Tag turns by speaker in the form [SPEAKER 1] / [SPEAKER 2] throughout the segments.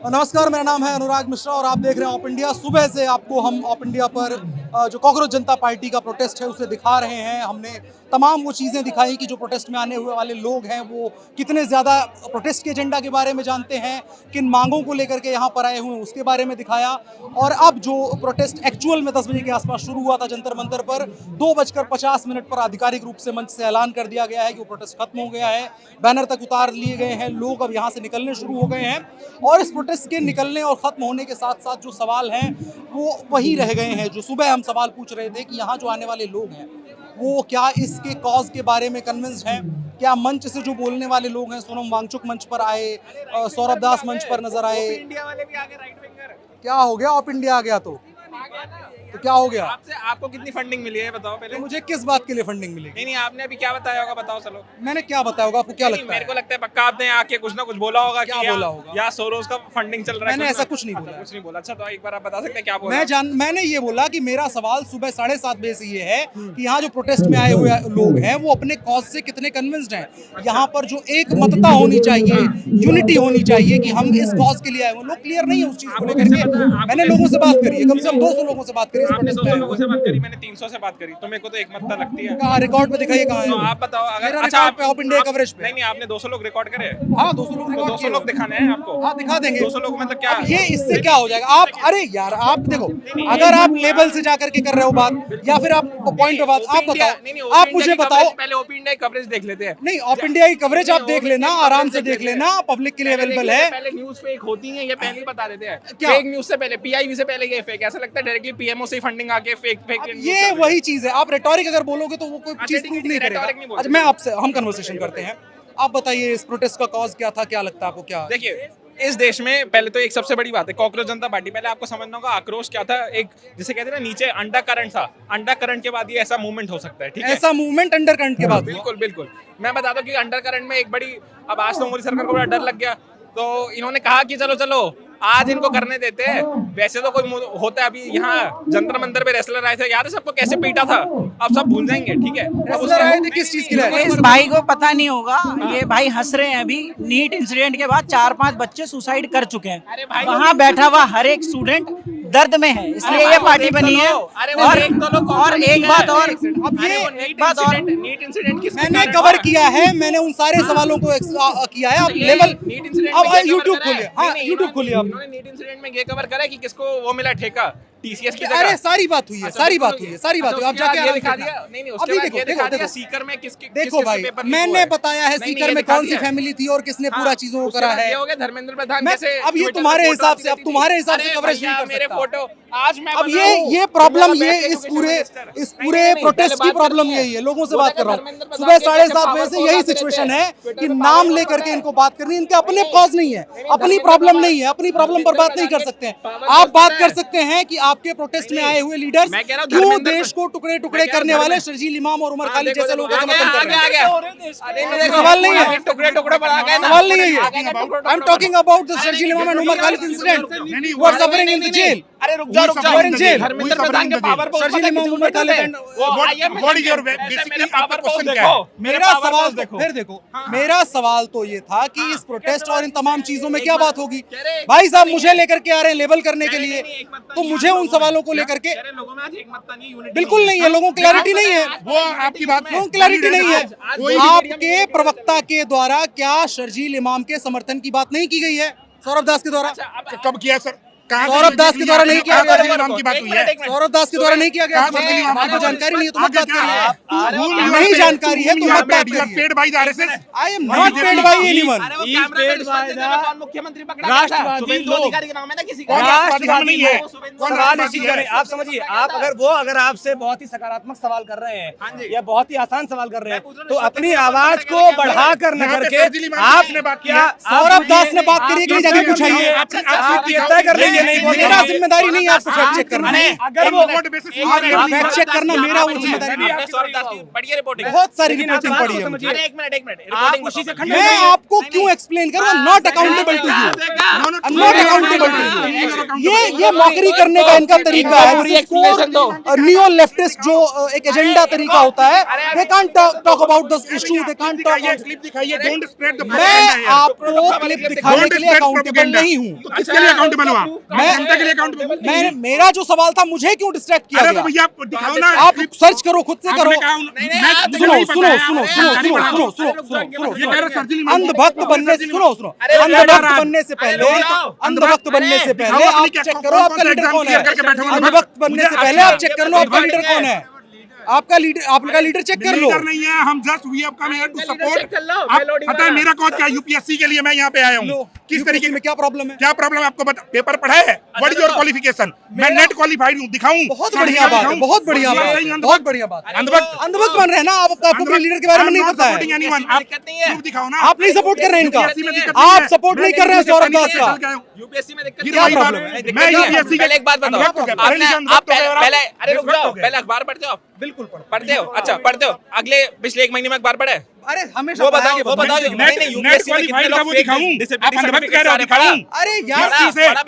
[SPEAKER 1] नमस्कार, मेरा नाम है अनुराग मिश्रा और आप देख रहे हैं ऑप इंडिया। सुबह से आपको हम ऑप इंडिया पर जो कांग्रेस जनता पार्टी का प्रोटेस्ट है उसे दिखा रहे हैं। हमने तमाम वो चीज़ें दिखाई कि जो प्रोटेस्ट में आने हुए वाले लोग हैं वो कितने ज़्यादा प्रोटेस्ट के एजेंडा के बारे में जानते हैं, किन मांगों को लेकर के यहाँ पर आए हुए हैं उसके बारे में दिखाया। और अब जो प्रोटेस्ट एक्चुअल में 10 बजे के आसपास शुरू हुआ था जंतर मंतर पर, 2:50 पर आधिकारिक रूप से मंच से ऐलान कर दिया गया है कि वो प्रोटेस्ट खत्म हो गया है। बैनर तक उतार लिए गए हैं, लोग अब यहाँ से निकलने शुरू हो गए हैं। और इस प्रोटेस्ट के निकलने और ख़त्म होने के साथ साथ जो सवाल हैं वो वही रह गए हैं जो सुबह हम सवाल पूछ रहे थे कि यहाँ जो आने वाले लोग हैं वो क्या इसके कॉज के बारे में कन्विंस्ड हैं। क्या मंच से जो बोलने वाले लोग हैं, सोनम वांगचुक मंच पर आए, सौरभ दास मंच पर नजर आए।
[SPEAKER 2] इंडिया वाले भी आगे राइट विंगर।
[SPEAKER 1] क्या हो गया? ऑप इंडिया आ गया तो क्या हो गया?
[SPEAKER 2] आपको कितनी फंडिंग मिली है बताओ पहले।
[SPEAKER 1] तो मुझे किस बात के लिए फंडिंग मिलेगी?
[SPEAKER 2] नहीं आपने अभी क्या बताया होगा बताओ चलो।
[SPEAKER 1] मैंने क्या बताया होगा? आपको क्या लगता है?
[SPEAKER 2] मेरे को लगता है पक्का आपने आके कुछ ना कुछ बोला होगा।
[SPEAKER 1] क्या बोला होगा?
[SPEAKER 2] या सोरोस का फंडिंग चल रहा है।
[SPEAKER 1] मैंने ऐसा कुछ नहीं बोला।
[SPEAKER 2] कुछ नहीं बोला। अच्छा तो एक बार आप बता सकते हैं क्या बोला?
[SPEAKER 1] मैंने ये बोला कि मेरा सवाल सुबह 7:30 बजे से ये है कि यहाँ जो प्रोटेस्ट में आए हुए लोग हैं वो अपने कॉज से कितने कन्विंस्ड हैं। यहाँ पर जो एक मतता होनी चाहिए, यूनिटी होनी चाहिए कि हम इस कॉज के लिए आए हुए, लोग क्लियर नहीं है उस चीज को लेकर के। मैंने लोगों से बात करी है, कम से कम 200 लोगों से बात करी।
[SPEAKER 2] आपने 200 लोगों से बात करी, मैंने 300 से बात करी, तो मेरे को तो एक मतता लगती है।
[SPEAKER 1] कहाँ रिकॉर्ड पे दिखाइए? कहाँ है?
[SPEAKER 2] तो आप बताओ अगर
[SPEAKER 1] अच्छा आप ऑप इंडिया कवरेज पे।
[SPEAKER 2] नहीं आपने 200 लोग रिकॉर्ड करे।
[SPEAKER 1] हाँ 200 लोग रिकॉर्ड
[SPEAKER 2] 200 लोग दिखाने हैं आपको।
[SPEAKER 1] हाँ दिखा देंगे
[SPEAKER 2] 200 लोग मतलब क्या?
[SPEAKER 1] अब ये इससे क्या हो जाएगा? आप अरे यार आप देखो, अगर आप लेवल से जाकर के कर रहे हो बात या फिर आप पॉइंट पे बात, आप बताओ, आप मुझे बताओ।
[SPEAKER 2] पहले ओपी इंडिया कवरेज देख लेते हैं।
[SPEAKER 1] नहीं ऑप इंडिया की कवरेज आप देख लेना, आराम से देख लेना, पब्लिक के लिए अवेलेबल है।
[SPEAKER 2] पहले न्यूज फेक होती है ये पहले ही बता देते हैं।
[SPEAKER 1] क्या?
[SPEAKER 2] फेक न्यूज से पहले, पीआईबी से पहले ये फेक। ऐसा लगता है डायरेक्टली पीएमओ से ही फंडिंग आके फेक
[SPEAKER 1] ये वही चीज है। आप रेटोरिक अगर बोलोगे तो वो कोई चीज प्रूव नहीं करेगा। अच्छा मैं आपसे हम कन्वर्सेशन करते हैं। आप बताइए इस प्रोटेस्ट का कॉज क्या था, क्या लगता है आपको? क्या
[SPEAKER 2] देखिए इस देश में पहले तो एक सबसे बड़ी बात है कांग्रेस जनता पार्टी। पहले आपको समझना होगा आक्रोश क्या था। एक जिसे कहते हैं ना नीचे अंडर करंट था, अंडर करंट के बाद ये ऐसा मूवमेंट हो सकता है। ठीक है,
[SPEAKER 1] ऐसा मूवमेंट अंडर करंट के बाद?
[SPEAKER 2] बिल्कुल बिल्कुल। मैं बता दूं कि अंडर करंट में एक बड़ी, अब आज तो मोदी सरकार को बड़ा डर लग गया, तो इन्होंने कहा कि चलो चलो आज इनको करने देते हैं। वैसे तो कोई होता है, अभी यहाँ जंतर मंतर पे रेसलर आए थे, याद है सबको कैसे पीटा था? अब सब भूल जाएंगे। ठीक है,
[SPEAKER 1] रेसलर आए थे किस चीज के लिए?
[SPEAKER 3] इस भाई को पता नहीं होगा, ये भाई हंस रहे हैं। अभी नीट इंसिडेंट के बाद 4-5 बच्चे सुसाइड कर चुके हैं। वहाँ बैठा हुआ हर एक स्टूडेंट दर्द में है, इसलिए ये पार्टी बनी है। और एक बात और,
[SPEAKER 1] अब ये
[SPEAKER 2] एक बात और, नीट इंसिडेंट
[SPEAKER 1] मैंने कवर किया है, मैंने उन सारे सवालों को किया है। अब लेवल
[SPEAKER 2] नीट इंसिडेंट
[SPEAKER 1] अब यूट्यूब खोलिए। हाँ यूट्यूब खोलिए। अब
[SPEAKER 2] नीट इंसिडेंट में ये कवर करा है कि किसको वो मिला ठेका टीसीएस की।
[SPEAKER 1] अरे सारी बात हुई है, सारी बात हुई है, सारी बात हुई है। आप जाके
[SPEAKER 2] ये
[SPEAKER 1] आराम
[SPEAKER 2] दिखा
[SPEAKER 1] से
[SPEAKER 2] दिया।
[SPEAKER 1] देखना।
[SPEAKER 2] नहीं
[SPEAKER 1] अभी देखो देखो देखो
[SPEAKER 2] सीकर में किसके
[SPEAKER 1] देखो भाई, मैंने बताया है सीकर में कौन सी फैमिली थी और किसने पूरा चीजों को करा है।
[SPEAKER 2] ये हो गया धर्मेंद्र प्रधान
[SPEAKER 1] मैं
[SPEAKER 2] जैसे।
[SPEAKER 1] अब ये तुम्हारे हिसाब से, अब तुम्हारे हिसाब से कवरेज नहीं कर
[SPEAKER 2] मेरे
[SPEAKER 1] सकता।
[SPEAKER 2] फोटो आज मैं
[SPEAKER 1] अब ये प्रॉब्लम, ये इस पूरे प्रोटेस्ट की प्रॉब्लम यही है। लोगों से बात कर रहा हूँ, सुबह 7:30 बजे से यही सिचुएशन है कि नाम लेकर के इनको बात करनी। इनके अपने कॉज नहीं है, अपनी प्रॉब्लम नहीं है, अपनी प्रॉब्लम पर बात नहीं कर सकते हैं। आप बात कर सकते हैं कि आपके प्रोटेस्ट में आए हुए लीडर्स क्यों देश को टुकड़े टुकड़े करने वाले शर्जील इमाम और उमर खालिद जैसे लोगों का समर्थन कर रहे हैं। सवाल नहीं है,
[SPEAKER 2] टुकड़े टुकड़े बढ़ा गए।
[SPEAKER 1] सवाल नहीं है ये। I am talking about the Sharjeel Imam and Umar Khalid incident who are suffering in the jail.
[SPEAKER 2] अरे रुक जाओ
[SPEAKER 1] in jail.
[SPEAKER 2] धर्मेंद्र प्रधान के पावर पर
[SPEAKER 1] Sharjeel Imam Umar Khalid
[SPEAKER 2] what is your basically power question क्या है?
[SPEAKER 1] मेरा सवाल देखो, फिर देखो, मेरा सवाल तो ये था कि इस प्रोटेस्ट और इन तमाम चीजों में क्या बात होगी। भाई साहब मुझे लेकर के आ रहे हैं लेबल करने के लिए, तो मुझे उन सवालों को लेकर के बिल्कुल नहीं है, लोगों को क्लैरिटी नहीं है।
[SPEAKER 4] वो आपकी बात
[SPEAKER 1] लोगों को क्लैरिटी नहीं है। आपके प्रवक्ता के द्वारा क्या शर्जील इमाम के समर्थन की बात नहीं की गई है सौरभ दास के द्वारा?
[SPEAKER 4] कब किया सर?
[SPEAKER 1] सौरभ दास के द्वारा नहीं किया गया।
[SPEAKER 4] नाम की बात हुई है।
[SPEAKER 1] सौरभ दास के द्वारा नहीं किया गया। आपको जानकारी नहीं है तो मत बात करिए। नहीं जानकारी है तो मत बात करिए।
[SPEAKER 4] Paid by the RSS.
[SPEAKER 1] I am not paid by anyone.
[SPEAKER 2] मुख्यमंत्री
[SPEAKER 5] राष्ट्रवादी लोग
[SPEAKER 2] अधिकारी का नाम है ना किसी
[SPEAKER 5] राष्ट्रवादी
[SPEAKER 4] है।
[SPEAKER 5] लोग सवाल इसी करें। आप समझिए, आप अगर आपसे बहुत ही सकारात्मक सवाल कर रहे हैं या बहुत ही आसान सवाल कर रहे हैं तो अपनी आवाज को बढ़ाकर न करके आप क्या
[SPEAKER 1] सौरभ दास ने बात करी कि नहीं जाके पूछाइए।
[SPEAKER 5] आप ये तय कर लीजिए ये नहीं बोल
[SPEAKER 1] मेरा जिम्मेदारी नहीं है आपको फैक्ट चेक करना।
[SPEAKER 5] अगर वो
[SPEAKER 1] फैक्ट चेक करना मेरा वो जिम्मेदारी नहीं है।
[SPEAKER 2] बढ़िया रिपोर्टिंग
[SPEAKER 1] बहुत सारी रिपोर्टिंग पड़ी है मुझे।
[SPEAKER 2] अरे एक मिनट
[SPEAKER 5] आप उसी से खंडन
[SPEAKER 1] मैं आपको क्यों एक्सप्लेन करूँ? Not accountable to you, not accountable to you. ये मॉकरी करने का इनका तरीका है। नियो लेफ्टिस्ट जो एक एजेंडा तरीका होता है, they can't talk about this issue, they can't talk.
[SPEAKER 4] Clip दिखाइए, डोंट स्प्रेड द
[SPEAKER 1] मैं आपको क्लिप दिखाने के लिए अकाउंटेबल नहीं हूँ।
[SPEAKER 4] तो किसके लिए अकाउंटेबल हुआ?
[SPEAKER 1] मैं
[SPEAKER 4] जनता के लिए अकाउंटेबल।
[SPEAKER 1] मैं मेरा जो सवाल था, मुझे क्यों डिस्ट्रैक्ट किया
[SPEAKER 4] अरे तो
[SPEAKER 1] गया?
[SPEAKER 4] भैया दिखाओ ना,
[SPEAKER 1] आप सर्च करो, खुद से करो।
[SPEAKER 4] मैं
[SPEAKER 1] सुनो सुनो सुनो सुनो सुनो सुनो
[SPEAKER 4] ये कह रहे सर्जिली
[SPEAKER 1] अंधभक्त बनने से सुनो सुनो अंधभक्त बनने से पहले, अंधभक्त बनने से पहले आप चेक करो आपका लीडर कौन है। अंधभक्त बनने से पहले आप चेक कर लो आपका लीडर कौन है। आपका लीडर चेक कर लो।
[SPEAKER 4] लीडर नहीं है, हम just we have come here to support. आप पता है मेरा कौन क्या यूपीएससी के लिए मैं यहाँ पे आया हूँ। किस तरीके
[SPEAKER 1] में क्या प्रॉब्लम है?
[SPEAKER 4] क्या प्रॉब्लम है आपको? पेपर पढ़ा है? What is your qualification? मैं नेट क्वालिफाइड हूँ, दिखाऊं?
[SPEAKER 1] बहुत बढ़िया बात है, बहुत बढ़िया बात है, बहुत बढ़िया बात है। अंधभक्त बन रहे हैं ना आप? आपको अपने लीडर के बारे में नहीं पता है?
[SPEAKER 4] आप दिखाओ ना।
[SPEAKER 1] आप नहीं सपोर्ट कर रहे हैं इनका, आप सपोर्ट नहीं कर रहे हैं सौरभ दास का।
[SPEAKER 2] यूपीएससी में दिक्कत
[SPEAKER 1] क्या प्रॉब्लम है?
[SPEAKER 4] मैं यूपीएससी
[SPEAKER 2] पहले एक बात बताओ, आप पहले अरे रुक जाओ, पहले अखबार पढ़ते हो आप?
[SPEAKER 1] बिल्कुल
[SPEAKER 2] पढ़ते हो? अच्छा पढ़ते हो? अगले पिछले एक महीने में अखबार पढ़े?
[SPEAKER 1] अरे हमेशा
[SPEAKER 2] वो बता दो। नहीं यूपीएससी में कितने लोग फेक
[SPEAKER 4] आप अंधभक्त कह रहे हो, दिखाऊं?
[SPEAKER 1] अरे यार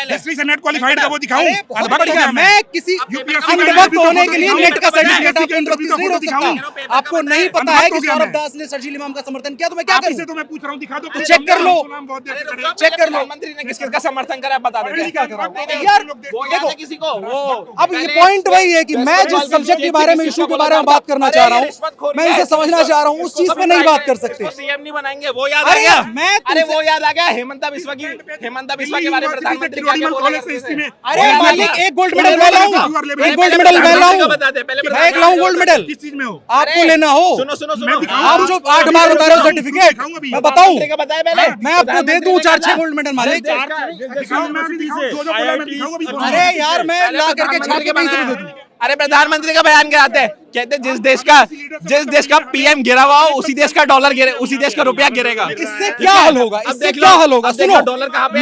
[SPEAKER 4] हिस्ट्री से नेट क्वालिफाइड का वो दिखाऊं?
[SPEAKER 1] बहुत बढ़िया। मैं किसी अंधभक्त होने के लिए नेट का सर्टिफिकेट आपको इंट्रोड्यूस नहीं कर सकता। आपको नहीं पता है कि सौरभ दास ने सर्जिल इमाम का समर्थन किया, तो मैं क्या
[SPEAKER 4] आप इसे
[SPEAKER 1] करूं?
[SPEAKER 4] तो मैं पूछ रहा हूं, दिखा दो।
[SPEAKER 1] तो चेक कर लो,
[SPEAKER 2] चेक कर लो। प्रधानमंत्री ने किसका समर्थन करा बता दो।
[SPEAKER 1] क्या करा?
[SPEAKER 2] यार वो याद है किसी को? वो
[SPEAKER 1] अब ये पॉइंट वही है कि मैं जिस सब्जेक्ट के बारे में, इशू के बारे में बात करना चाह रहा हूँ, मैं इसे समझना चाह रहा हूँ, उस चीज पे नहीं बात कर सकते।
[SPEAKER 2] सीएम नहीं बनाएंगे, वो याद आ गया।
[SPEAKER 1] अरे
[SPEAKER 2] वो याद आ गया हेमंता बिस्वा के बारे में प्रधानमंत्री क्या क्या बोला करते थे।
[SPEAKER 1] अरे मालिक एक गोल्ड मेडल मैं लाऊं, एक गोल्ड मेडल मैं लाऊं, मैं एक लाऊं गोल्ड मेडल।
[SPEAKER 4] किस चीज में हो?
[SPEAKER 1] आपको लेना हो?
[SPEAKER 2] सुनो
[SPEAKER 1] आप जो 8 बार बता रहे हो सर्टिफिकेट, मैं बताऊं?
[SPEAKER 2] बताया पहले
[SPEAKER 1] मैं आपको दे दूं 4-6 गोल्ड मेडल मालिक।
[SPEAKER 4] दिखाओ, मैं अभी दिखाऊं, जो बोला मैं दिखाऊंगा अभी।
[SPEAKER 1] अरे यार मैं ला करके छाप के पैसे दे दूं।
[SPEAKER 2] अरे प्रधानमंत्री का बयान कराते हैं, कहते हैं जिस देश का पीएम गिरा हुआ हो, उसी देश का डॉलर गिरे, उसी देश का रुपया गिरेगा।
[SPEAKER 1] इससे क्या हल होगा? इससे क्या हल होगा? सुनो
[SPEAKER 2] डॉलर कहाँ पे?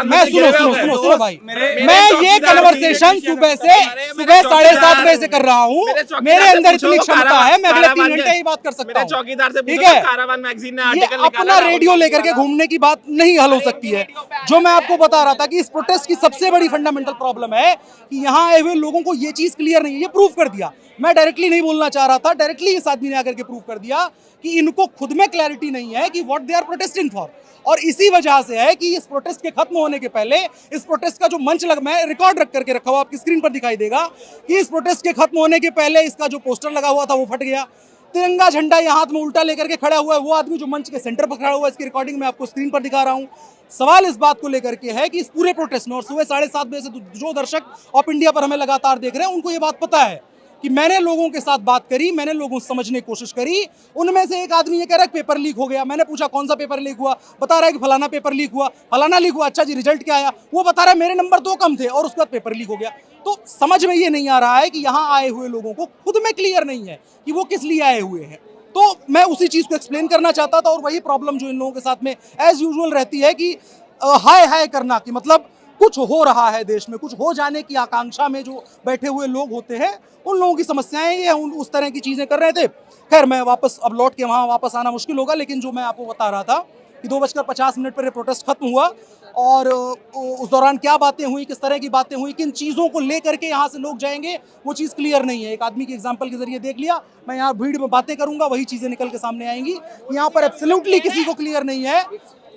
[SPEAKER 1] मैं सुनो भाई, मैं ये कन्वर्सेशन सुबह 7:30 बजे से कर रहा हूँ। मेरे अंदर इतनी क्षमता है, मैं अगले 3 घंटे ही बात कर सकता हूँ।
[SPEAKER 2] चौकीदार से
[SPEAKER 1] ठीक है,
[SPEAKER 2] कारावान मैगजीन ने
[SPEAKER 1] ये
[SPEAKER 2] आर्टिकल
[SPEAKER 1] अपना रेडियो लेकर के घूमने की बात नहीं हल हो सकती है। जो मैं आपको बता रहा था कि इस प्रोटेस्ट की सबसे बड़ी फंडामेंटल प्रॉब्लम है कि यहाँ आए हुए लोगों को ये चीज क्लियर नहीं है। ये प्रूव कर दिया, मैं डायरेक्टली नहीं बोलना चाह रहा था, डायरेक्टली इस आदमी ने आकर के प्रूव कर दिया कि इनको खुद में क्लैरिटी नहीं है कि what they are protesting for. और इसी वजह से है कि इस प्रोटेस्ट के खत्म होने के पहले, इस प्रोटेस्ट का जो मंच मैं रिकॉर्ड रख करके रखा हुआ, आपकी स्क्रीन पर दिखाई देगा कि इस प्रोटेस्ट के खत्म होने के पहले इसका जो पोस्टर लगा हुआ था वो फट गया। तिरंगा झंडा यहाँ हाथ में उल्टा लेकर के खड़ा हुआ है वो आदमी जो मंच के सेंटर पर खड़ा हुआ है, इसकी रिकॉर्डिंग मैं आपको स्क्रीन पर दिखा रहा हूँ। सवाल इस बात को लेकर के है कि इस पूरे प्रोटेस्ट में, और सुबह 7:30 बजे से जो दर्शक ऑफ इंडिया पर हमें लगातार देख रहे हैं, उनको ये बात पता है कि मैंने लोगों के साथ बात करी, मैंने लोगों से समझने की कोशिश करी। उनमें से एक आदमी ये कह रहा है पेपर लीक हो गया। मैंने पूछा कौन सा पेपर लीक हुआ? बता रहा है कि फलाना पेपर लीक हुआ, फलाना लीक हुआ। अच्छा जी, रिजल्ट क्या आया? वो बता रहा है मेरे नंबर 2 कम थे और उसके बाद पेपर लीक हो गया। तो समझ में ये नहीं आ रहा है कि यहाँ आए हुए लोगों को खुद में क्लियर नहीं है कि वो किस लिए आए हुए हैं। तो मैं उसी चीज़ को एक्सप्लेन करना चाहता था, और वही प्रॉब्लम जो इन लोगों के साथ में एज यूजुअल रहती है कि हाय हाय करना, कि मतलब कुछ हो रहा है देश में, कुछ हो जाने की आकांक्षा में जो बैठे हुए लोग होते हैं, उन लोगों की समस्याएं ये उस तरह की चीज़ें कर रहे थे। खैर मैं वापस अब लौट के वहाँ वापस आना मुश्किल होगा, लेकिन जो मैं आपको बता रहा था कि 2:50 पर ये प्रोटेस्ट खत्म हुआ, और उस दौरान क्या बातें हुई, किस तरह की बातें हुई, किन चीज़ों को लेकर के यहाँ से लोग जाएंगे, वो चीज़ क्लियर नहीं है। एक आदमी के एग्जाम्पल के जरिए देख लिया, मैं यहाँ भीड़ में बातें करूँगा, वही चीज़ें निकल के सामने आएंगी। यहाँ पर एब्सोल्युटली किसी को क्लियर नहीं है।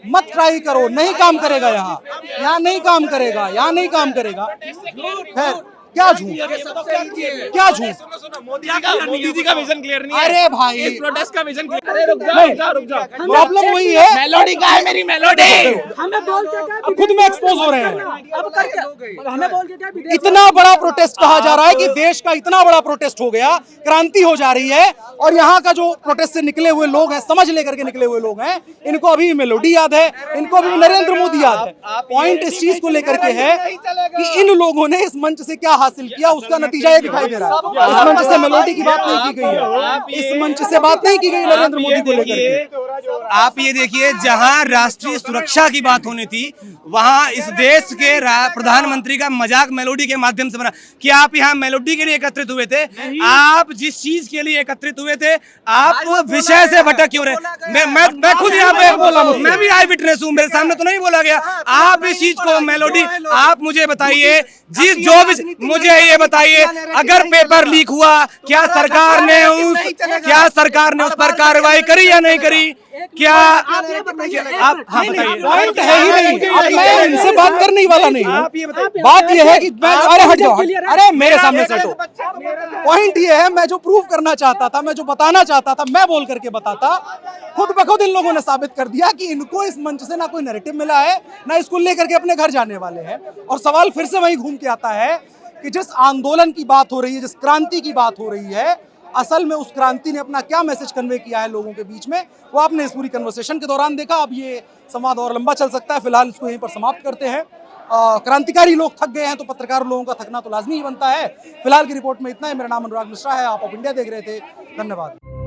[SPEAKER 1] मत ट्राई करो, नहीं काम करेगा यहाँ नहीं काम करेगा, यहाँ नहीं काम करेगा। खैर क्या झूठ, क्या झूठ।
[SPEAKER 2] मोदी जी का विजन क्लियर नहीं है।
[SPEAKER 1] अरे भाई
[SPEAKER 2] इस प्रोटेस्ट का विजन क्लियर। अरे रुक जाओ।
[SPEAKER 1] प्रॉब्लम वही है,
[SPEAKER 2] मेलोडी का है, मेरी मेलोडी।
[SPEAKER 3] हमें बोल के क्या
[SPEAKER 1] अब खुद में एक्सपोज हो रहे हैं।
[SPEAKER 3] अब करके हमें बोल के क्या
[SPEAKER 1] इतना बड़ा प्रोटेस्ट कहा जा रहा है कि देश का इतना बड़ा प्रोटेस्ट हो गया, क्रांति हो जा रही है, और यहाँ का जो प्रोटेस्ट से निकले हुए लोग हैं, समझ लेकर के निकले हुए लोग हैं, इनको अभी मेलोडी याद है, इनको अभी नरेंद्र मोदी याद है। पॉइंट इस चीज को लेकर के है कि इन लोगों ने इस मंच से क्या हासिल किया उसका नतीजा ये दिखाई दे रहा है। इस मंच से मेलोडी की बात नहीं की गई है, इस मंच से बात नहीं की गई नरेंद्र मोदी को लेकर के।
[SPEAKER 5] आप ये देखिए, जहां राष्ट्रीय सुरक्षा की बात होनी थी वहां इस देश के प्रधानमंत्री का मजाक मेलोडी के माध्यम से बना। क्या आप यहाँ मेलोडी के लिए एकत्रित हुए थे? आप जिस चीज के लिए एकत्रित हुए थे, आप विषय से भटक क्यों रहे? मैं खुद यहाँ पे, मैं भी आई विटनेस हूँ, मेरे सामने तो नहीं बोला गया। आप इस चीज को मेलोडी, आप मुझे बताइए, मुझे ये बताइए, अगर पेपर लीक हुआ, क्या सरकार ने उस पर कार्रवाई करी या नहीं करी? क्या आप हाँ बताइए।
[SPEAKER 1] पॉइंट है ही नहीं, अब मैं इनसे बात करने ही वाला नहीं हूँ। बात यह है कि मैं, अरे हट जाओ, अरे मेरे सामने से हटो। पॉइंट ये है, मैं जो प्रूव करना चाहता था, मैं जो बताना चाहता था, मैं बोल करके बताता। खुद ब खुद इन लोगों ने साबित कर दिया कि इनको इस मंच से ना कोई नैरेटिव मिला है, ना इसको लेकर के अपने घर जाने वाले हैं। और सवाल फिर से वही घूम के आता है कि जिस आंदोलन की बात हो रही है, जिस क्रांति की बात हो रही है, असल में उस क्रांति ने अपना क्या मैसेज कन्वे किया है लोगों के बीच में, वो आपने इस पूरी कन्वर्सेशन के दौरान देखा। अब ये संवाद और लंबा चल सकता है, फिलहाल इसको यहीं पर समाप्त करते हैं। क्रांतिकारी लोग थक गए हैं तो पत्रकार लोगों का थकना तो लाजमी ही बनता है। फिलहाल की रिपोर्ट में इतना है। मेरा नाम अनुराग मिश्रा है, आप ऑफ इंडिया देख रहे थे। धन्यवाद।